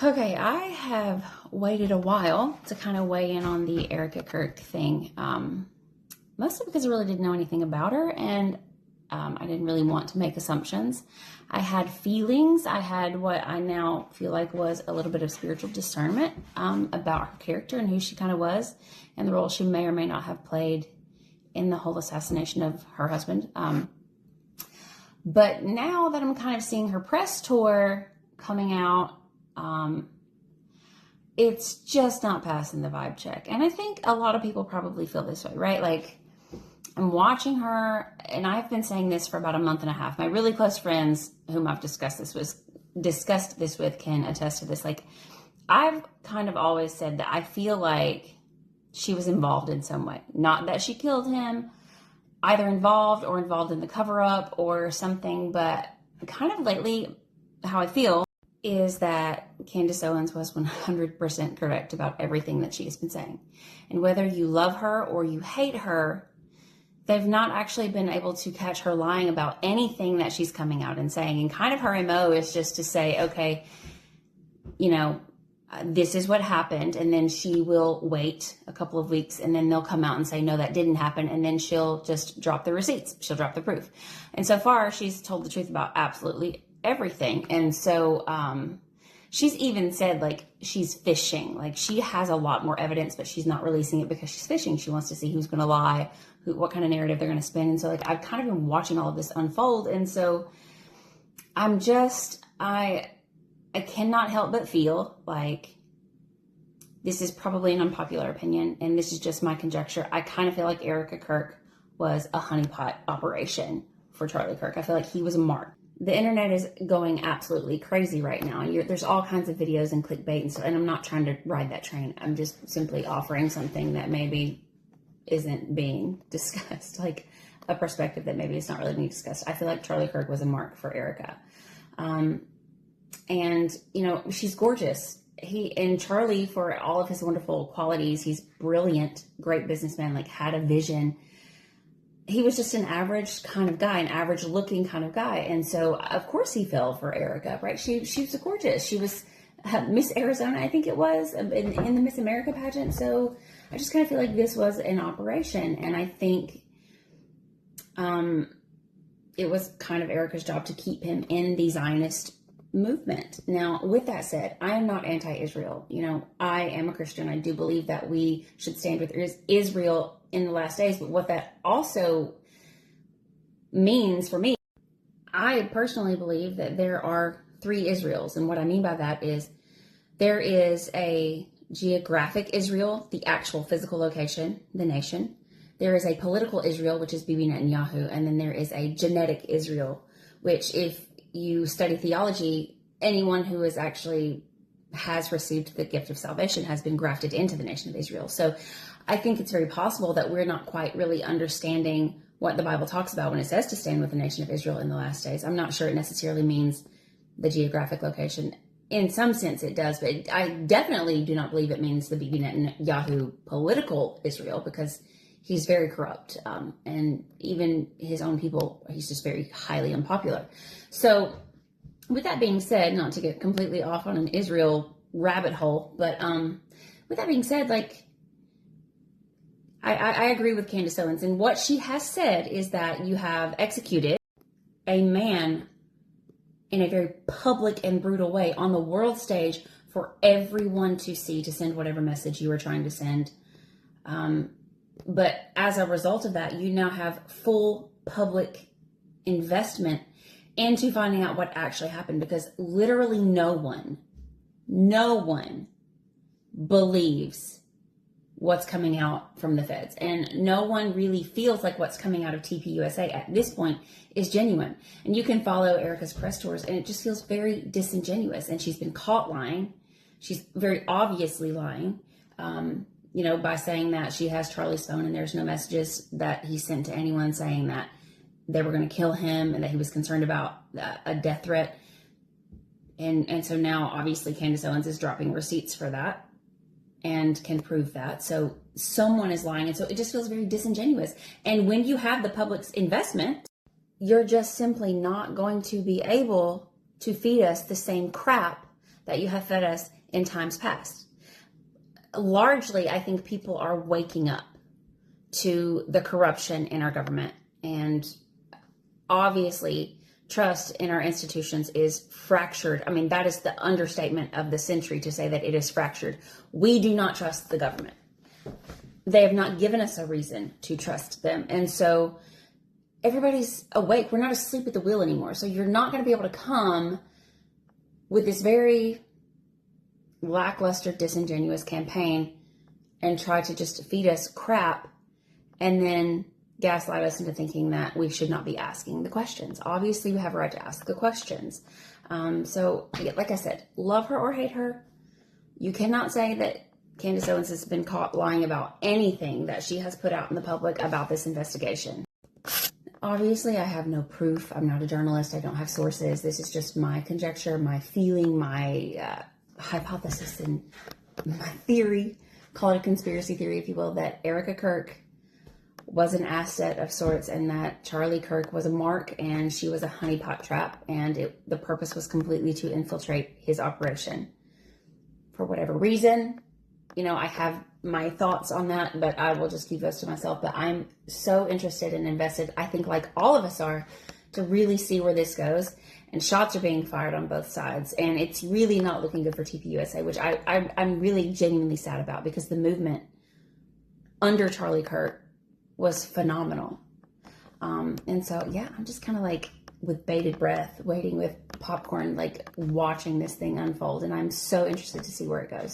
Okay, I have waited a while to kind of weigh in on the Erika Kirk thing, mostly because I really didn't know anything about her and I didn't really want to make assumptions. I had feelings. I had what I now feel like was a little bit of spiritual discernment about her character and who she kind of was and the role she may or may not have played in the whole assassination of her husband. But now that I'm kind of seeing her press tour coming out, it's just not passing the vibe check. And I think a lot of people probably feel this way, right? Like, I'm watching her, and I've been saying this for about a month and a half. My really close friends whom I've discussed this with can attest to this. Like, I've kind of always said that I feel like she was involved in some way. Not that she killed him, either involved or involved in the cover-up or something, but kind of lately how I feel is that Candace Owens was 100% correct about everything that she has been saying. And whether you love her or you hate her, they've not actually been able to catch her lying about anything that she's coming out and saying. And kind of her MO is just to say, okay, this is what happened. And then she will wait a couple of weeks and then they'll come out and say, no, that didn't happen. And then she'll just drop the receipts. She'll drop the proof. And so far, she's told the truth about absolutely everything. And so she's even said, like, she's fishing. Like, she has a lot more evidence, but she's not releasing it because she's fishing. She wants to see who's going to lie, what kind of narrative they're going to spin. And so, like, I've kind of been watching all of this unfold. And so I'm just, I cannot help but feel like this is probably an unpopular opinion, and this is just my conjecture. I kind of feel like Erika Kirk was a honeypot operation for Charlie Kirk. I feel like he was a mark. The internet is going absolutely crazy right now. There's all kinds of videos and clickbait, and I'm not trying to ride that train. I'm just simply offering something that maybe isn't being discussed, like a perspective that maybe is not really being discussed. I feel like Charlie Kirk was a mark for Erika. And, she's gorgeous. Charlie, for all of his wonderful qualities, he's brilliant, great businessman, like had a vision. He was just an average kind of guy, an average looking kind of guy. And so, of course, he fell for Erika, right? She was gorgeous. She was Miss Arizona, I think it was, in the Miss America pageant. So I just kind of feel like this was an operation. And I think it was kind of Erika's job to keep him in the Zionist movement. Now, with that said, I am not anti-Israel. I am a Christian. I do believe that we should stand with Israel in the last days. But what that also means for me, I personally believe that there are three Israels. And what I mean by that is there is a geographic Israel, the actual physical location, the nation. There is a political Israel, which is Bibi Netanyahu. And then there is a genetic Israel, which, if you study theology, anyone who has received the gift of salvation has been grafted into the nation of Israel. So I think it's very possible that we're not quite really understanding what the Bible talks about when it says to stand with the nation of Israel in the last days. I'm not sure it necessarily means the geographic location. In some sense it does, but I definitely do not believe it means the Bibi Netanyahu political Israel, because he's very corrupt. And even his own people, he's just very highly unpopular. So with that being said, not to get completely off on an Israel rabbit hole, but with that being said, like, I agree with Candace Owens. And what she has said is that you have executed a man in a very public and brutal way on the world stage for everyone to see, to send whatever message you were trying to send. But as a result of that, you now have full public investment into finding out what actually happened, because literally no one believes what's coming out from the feds. And no one really feels like what's coming out of TPUSA at this point is genuine. And you can follow Erika's press tours, and it just feels very disingenuous. And she's been caught lying. She's very obviously lying. By saying that she has Charlie's phone and there's no messages that he sent to anyone saying that they were going to kill him and that he was concerned about a death threat. And so now, obviously, Candace Owens is dropping receipts for that and can prove that. So someone is lying. And so it just feels very disingenuous. And when you have the public's investment, you're just simply not going to be able to feed us the same crap that you have fed us in times past. Largely, I think people are waking up to the corruption in our government. And obviously, trust in our institutions is fractured. I mean, that is the understatement of the century to say that it is fractured. We do not trust the government. They have not given us a reason to trust them. And so everybody's awake. We're not asleep at the wheel anymore. So you're not going to be able to come with this very lackluster, disingenuous campaign and try to just feed us crap and then gaslight us into thinking that we should not be asking the questions. Obviously, we have a right to ask the questions. So, like I said, love her or hate her. You cannot say that Candace Owens has been caught lying about anything that she has put out in the public about this investigation. Obviously, I have no proof. I'm not a journalist. I don't have sources. This is just my conjecture, my feeling, my hypothesis, and my theory. Call it a conspiracy theory, if you will, that Erika Kirk was an asset of sorts and that Charlie Kirk was a mark and she was a honeypot trap, and the purpose was completely to infiltrate his operation. For whatever reason, I have my thoughts on that, but I will just keep those to myself. But I'm so interested and invested, I think like all of us are, to really see where this goes. And shots are being fired on both sides. And it's really not looking good for TPUSA, which I'm really genuinely sad about, because the movement under Charlie Kirk was phenomenal. And so, yeah, I'm just kind of like with bated breath, waiting with popcorn, like watching this thing unfold. And I'm so interested to see where it goes.